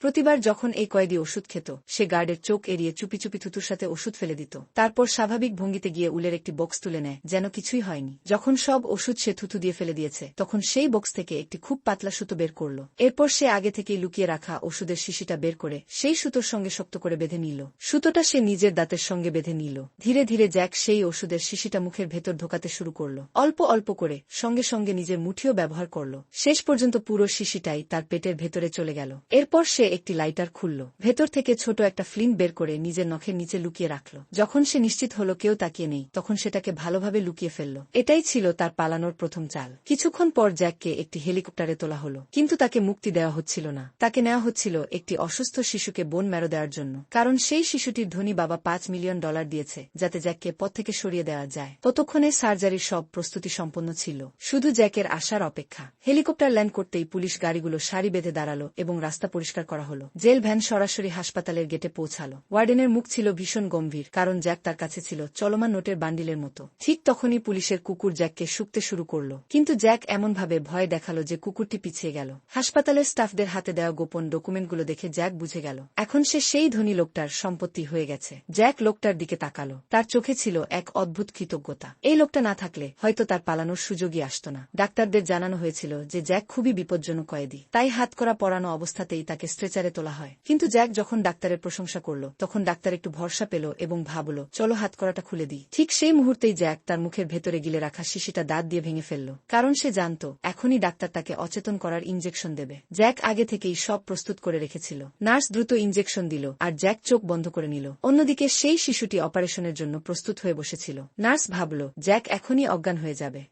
প্রতিবার যখন এই কয়েদি ওষুধ খেত, সে গার্ডের চোখ এড়িয়ে চুপি চুপি থুতুর সাথে ওষুধ ফেলে দিত। তারপর স্বাভাবিক ভঙ্গিতে গিয়ে উলের একটি বক্স তুলে নেয়, যেন কিছুই হয়নি। যখন সব ওষুধ সে থুতু দিয়ে ফেলে দিয়েছে, তখন সেই বক্স থেকে একটি খুব পাতলা সুতো বের করল। এরপর সে আগে থেকেই লুকিয়ে রাখা ওষুধের শিশিটা বের করে সেই সুতোর সঙ্গে শক্ত করে বেঁধে নিল। সুতোটা সে নিজের দাঁতের সঙ্গে বেঁধে নিল। ধীরে ধীরে জ্যাক সেই ওষুধের শিশিটা মুখের ভেতর ঢোকাতে শুরু করল, অল্প অল্প করে, সঙ্গে সঙ্গে নিজের মুঠিও ব্যবহার করল। শেষ পর্যন্ত পুরো শিশিটাই তার পেটের ভেতরে চলে গেল। এরপর সে একটি লাইটার খুলল, ভেতর থেকে ছোট একটা ফ্লিম বের করে নিজের নখের নিচে লুকিয়ে রাখল। যখন সে নিশ্চিত হলো কেউ তাকিয়ে নেই, তখন সেটাকে ভালোভাবে লুকিয়ে ফেলল। এটাই ছিল তার পালানোর প্রথম চাল। কিছুক্ষণ পর জ্যাককে একটি হেলিকপ্টারে তোলা হলো, কিন্তু তাকে মুক্তি দেওয়া হচ্ছিল না। তাকে নেওয়া হচ্ছিল একটি অসুস্থ শিশুকে বোন ম্যারো দেওয়ার জন্য, কারণ সেই শিশুটির ধনী বাবা $5 মিলিয়ন দিয়েছে যাতে জ্যাককে পথ থেকে সরিয়ে দেওয়া যায়। ততক্ষণে সার্জারির সব প্রস্তুতি সম্পন্ন ছিল, শুধু জ্যাকের আসার অপেক্ষা। হেলিকপ্টার ল্যান্ড করতেই পুলিশ গাড়িগুলো সারি বেঁধে দাঁড়ালো এবং রাস্তা পরিষ্কার করা হলো। জেল ভ্যান সরাসরি হাসপাতালের গেটে পৌঁছালো। ওয়ার্ডেনের মুখ ছিল ভীষণ গম্ভীর, কারণ জ্যাক তার কাছে ছিল চলমান নোটের বান্ডিলের মতো। ঠিক তখনই পুলিশের কুকুর জ্যাককে শুকতে শুরু করল, কিন্তু জ্যাক এমনভাবে ভয় দেখালো যে কুকুরটি পিছিয়ে গেল। হাসপাতালের স্টাফদের হাতে দেওয়া গোপন ডকুমেন্টগুলো দেখে জ্যাক বুঝে গেল এখন সে সেই ধনী লোকটার সম্পত্তি হয়ে গেছে। জ্যাক লোকটার দিকে তাকালো, তার চোখে ছিল এক অদ্ভুত কৃতজ্ঞতা। এই লোকটা না থাকলে হয়তো তার পালানোর সুযোগই আসত না। ডাক্তারদের জানানো হয়েছিল যে জ্যাক খুবই বিপজ্জনক কয়েদি, তাই হাতকড়া পরানো অবস্থাতেই তাকে স্ট্রেচারে তোলা হয়। কিন্তু জ্যাক যখন ডাক্তারের প্রশংসা করল, তখন ডাক্তার একটু ভরসা পেল এবং ভাবল, চলো হাতকড়াটা খুলে দিই। ঠিক সেই মুহূর্তেই জ্যাক তার মুখের ভেতরে গিলে রাখা শিশিটা দাঁত দিয়ে ভেঙে ফেলল, কারণ সে জানত এখনই ডাক্তার তাকে অচেতন করার ইনজেকশন দেবে। জ্যাক আগে থেকেই সব প্রস্তুত করে রেখেছিল। নার্স দ্রুত ইনজেকশন দিল আর জ্যাক চোখ বন্ধ করে নিল। অন্যদিকে সেই শিশুটি অপারেশনের জন্য প্রস্তুত হয়ে বসেছিল। নার্স ভাবল জ্যাক এখনই অজ্ঞান হয়ে যাবে।